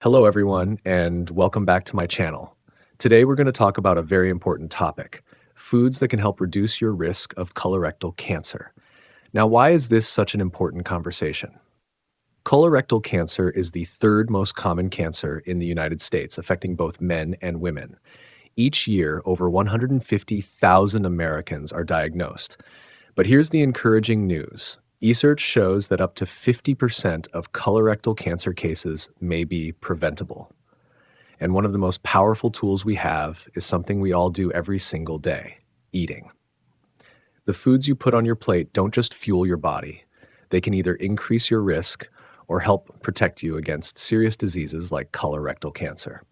Hello, everyone, and welcome back to my channel. Today, we're going to talk about a very important topic, foods that can help reduce your risk of colorectal cancer. Now, why is this such an important conversation? Colorectal cancer is the third most common cancer in the United States, affecting both men and women. Each year, over 150,000 Americans are diagnosed. But here's the encouraging news. Research shows that up to 50% of colorectal cancer cases may be preventable. And one of the most powerful tools we have is something we all do every single day, eating. The foods you put on your plate don't just fuel your body. They can either increase your risk or help protect you against serious diseases like colorectal cancer.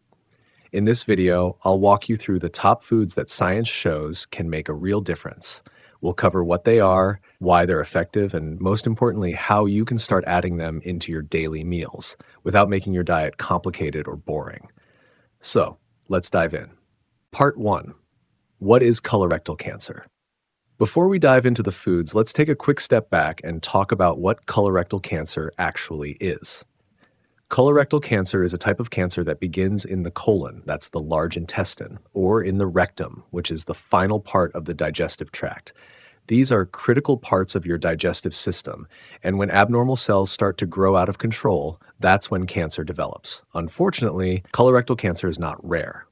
In this video, I'll walk you through the top foods that science shows can make a real difference. We'll cover what they are, why they're effective, and most importantly, how you can start adding them into your daily meals without making your diet complicated or boring. So, let's dive in. Part 1. What is colorectal cancer? Before we dive into the foods, let's take a quick step back and talk about what colorectal cancer actually is. Colorectal cancer is a type of cancer that begins in the colon, that's the large intestine, or in the rectum, which is the final part of the digestive tract. These are critical parts of your digestive system, and when abnormal cells start to grow out of control, that's when cancer develops. Unfortunately, colorectal cancer is not rare.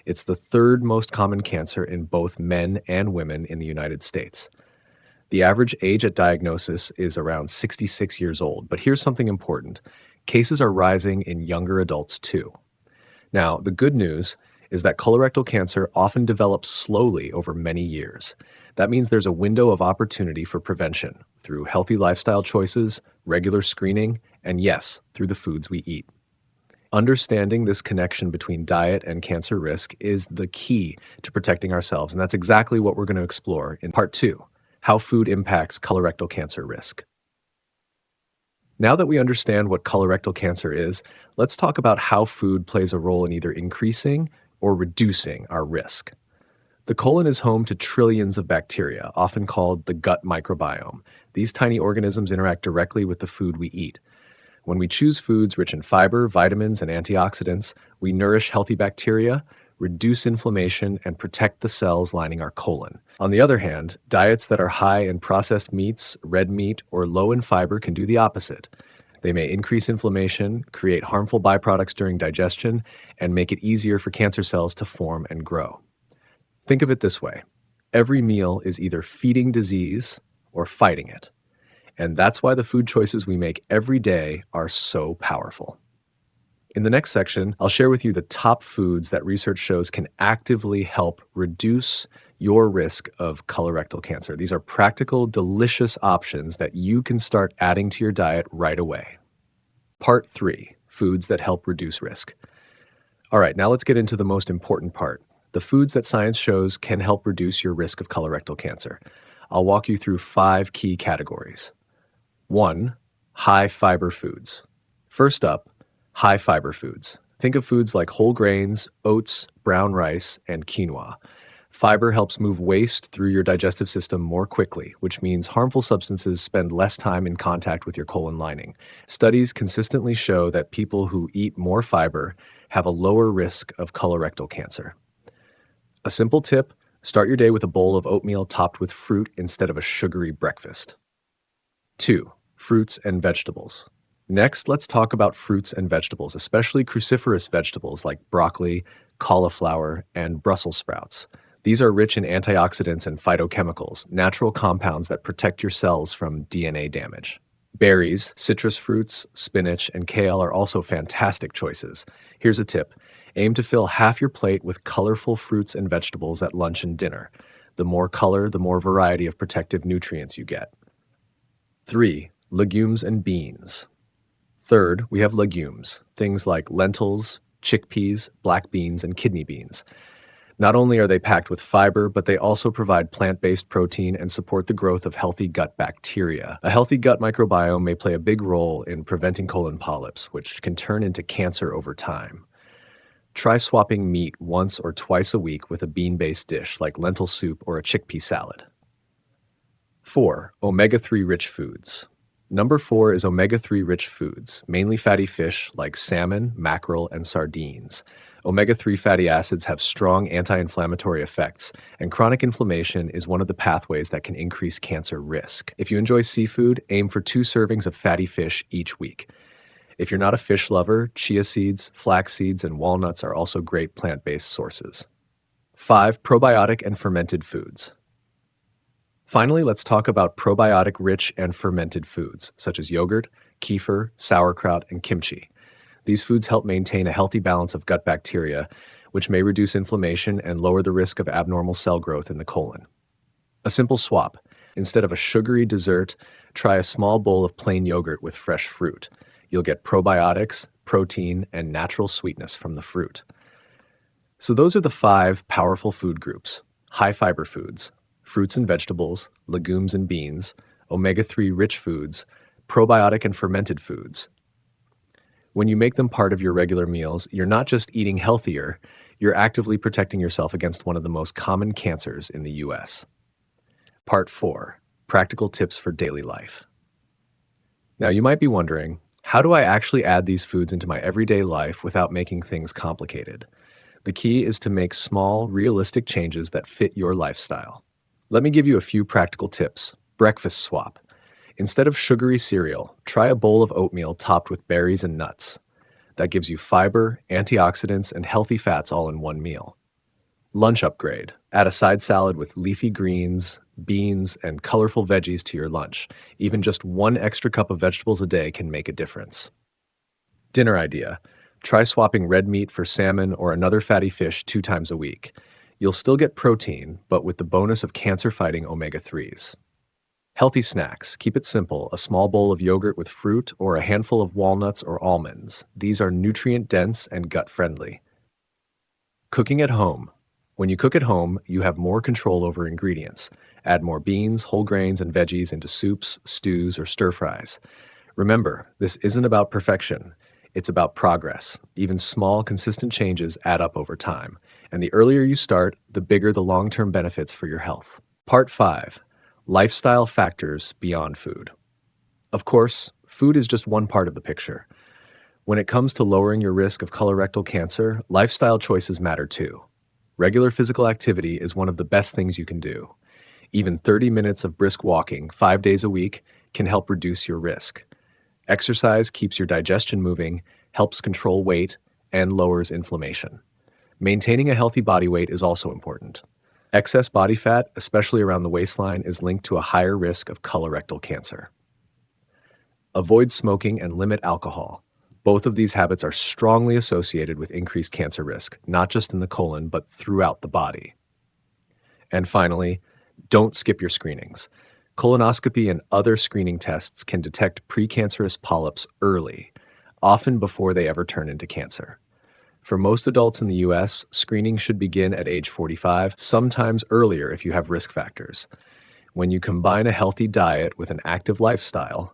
It's the third most common cancer in both men and women in the United States. The average age at diagnosis is around 66 years old, but here's something important. Cases are rising in younger adults too. Now, the good news is that colorectal cancer often develops slowly over many years. That means there's a window of opportunity for prevention through healthy lifestyle choices, regular screening, and yes, through the foods we eat. Understanding this connection between diet and cancer risk is the key to protecting ourselves, and that's exactly what we're going to explore in Part 2, how food impacts colorectal cancer risk. Now that we understand what colorectal cancer is, let's talk about how food plays a role in either increasing or reducing our risk. The colon is home to trillions of bacteria, often called the gut microbiome. These tiny organisms interact directly with the food we eat. When we choose foods rich in fiber, vitamins, and antioxidants, we nourish healthy bacteria, reduce inflammation, and protect the cells lining our colon. On the other hand, diets that are high in processed meats, red meat, or low in fiber can do the opposite. They may increase inflammation, create harmful byproducts during digestion, and make it easier for cancer cells to form and grow. Think of it this way. Every meal is either feeding disease or fighting it. And that's why the food choices we make every day are so powerful. In the next section, I'll share with you the top foods that research shows can actively help reduce your risk of colorectal cancer. These are practical, delicious options that you can start adding to your diet right away. Part 3, foods that help reduce risk. All right, now let's get into the most important part, the foods that science shows can help reduce your risk of colorectal cancer. I'll walk you through 5 key categories. 1, high fiber foods. First up, high fiber foods. Think of foods like whole grains, oats, brown rice, and quinoa. Fiber helps move waste through your digestive system more quickly, which means harmful substances spend less time in contact with your colon lining. Studies consistently show that people who eat more fiber have a lower risk of colorectal cancer. A simple tip, start your day with a bowl of oatmeal topped with fruit instead of a sugary breakfast. 2, fruits and vegetables. Next, let's talk about fruits and vegetables, especially cruciferous vegetables like broccoli, cauliflower, and Brussels sprouts. These are rich in antioxidants and phytochemicals, natural compounds that protect your cells from DNA damage. Berries, citrus fruits, spinach, and kale are also fantastic choices. Here's a tip. Aim to fill half your plate with colorful fruits and vegetables at lunch and dinner. The more color, the more variety of protective nutrients you get. 3, legumes and beans. Third, we have legumes, things like lentils, chickpeas, black beans, and kidney beans. Not only are they packed with fiber, but they also provide plant-based protein and support the growth of healthy gut bacteria. A healthy gut microbiome may play a big role in preventing colon polyps, which can turn into cancer over time. Try swapping meat once or twice a week with a bean-based dish like lentil soup or a chickpea salad. 4, omega-3 rich foods. Number 4 is omega-3 rich foods, mainly fatty fish like salmon, mackerel, and sardines. Omega-3 fatty acids have strong anti-inflammatory effects, and chronic inflammation is one of the pathways that can increase cancer risk. If you enjoy seafood, aim for 2 servings of fatty fish each week. If you're not a fish lover, chia seeds, flax seeds, and walnuts are also great plant-based sources. 5. Probiotic and fermented foods. Finally, let's talk about probiotic-rich and fermented foods, such as yogurt, kefir, sauerkraut, and kimchi. These foods help maintain a healthy balance of gut bacteria, which may reduce inflammation and lower the risk of abnormal cell growth in the colon. A simple swap. Instead of a sugary dessert, try a small bowl of plain yogurt with fresh fruit. You'll get probiotics, protein, and natural sweetness from the fruit. So those are the 5 powerful food groups: high fiber foods, fruits and vegetables, legumes and beans, omega-3 rich foods, probiotic and fermented foods. When you make them part of your regular meals, you're not just eating healthier, you're actively protecting yourself against one of the most common cancers in the US. Part 4. Practical tips for daily life. Now, you might be wondering, how do I actually add these foods into my everyday life without making things complicated? The key is to make small, realistic changes that fit your lifestyle. Let me give you a few practical tips. Breakfast swap. Instead of sugary cereal, try a bowl of oatmeal topped with berries and nuts. That gives you fiber, antioxidants, and healthy fats all in one meal. Lunch upgrade. Add a side salad with leafy greens, beans, and colorful veggies to your lunch. Even just 1 extra cup of vegetables a day can make a difference. Dinner idea. Try swapping red meat for salmon or another fatty fish 2 times a week. You'll still get protein, but with the bonus of cancer-fighting omega-3s. Healthy snacks. Keep it simple: a small bowl of yogurt with fruit or a handful of walnuts or almonds. These are nutrient-dense and gut-friendly. Cooking at home. When you cook at home, you have more control over ingredients. Add more beans, whole grains, and veggies into soups, stews, or stir-fries. Remember, this isn't about perfection. It's about progress. Even small, consistent changes add up over time. And the earlier you start, the bigger the long-term benefits for your health. Part 5. Lifestyle factors beyond food. Of course, food is just one part of the picture. When it comes to lowering your risk of colorectal cancer, lifestyle choices matter too. Regular physical activity is one of the best things you can do. Even 30 minutes of brisk walking 5 days a week can help reduce your risk. Exercise keeps your digestion moving, helps control weight, and lowers inflammation. Maintaining a healthy body weight is also important. Excess body fat, especially around the waistline, is linked to a higher risk of colorectal cancer. Avoid smoking and limit alcohol. Both of these habits are strongly associated with increased cancer risk, not just in the colon, but throughout the body. And finally, don't skip your screenings. Colonoscopy and other screening tests can detect precancerous polyps early, often before they ever turn into cancer. For most adults in the US, screening should begin at age 45, sometimes earlier if you have risk factors. When you combine a healthy diet with an active lifestyle,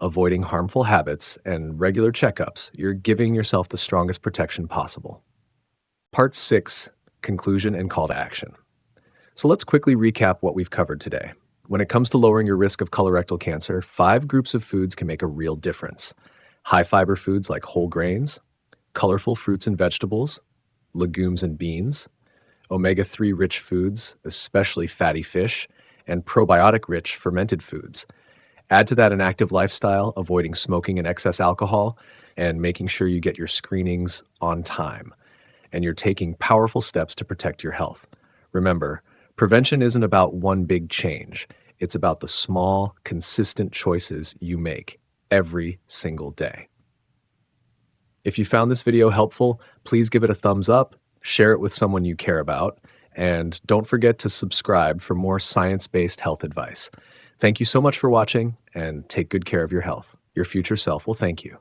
avoiding harmful habits, and regular checkups, you're giving yourself the strongest protection possible. Part 6. Conclusion and call to action. So let's quickly recap what we've covered today. When it comes to lowering your risk of colorectal cancer, 5 groups of foods can make a real difference. High fiber foods like whole grains, colorful fruits and vegetables, legumes and beans, omega-3 rich foods, especially fatty fish, and probiotic-rich fermented foods. Add to that an active lifestyle, avoiding smoking and excess alcohol, and making sure you get your screenings on time. And you're taking powerful steps to protect your health. Remember, prevention isn't about one big change. It's about the small, consistent choices you make every single day. If you found this video helpful, please give it a thumbs up, share it with someone you care about, and don't forget to subscribe for more science-based health advice. Thank you so much for watching, and take good care of your health. Your future self will thank you.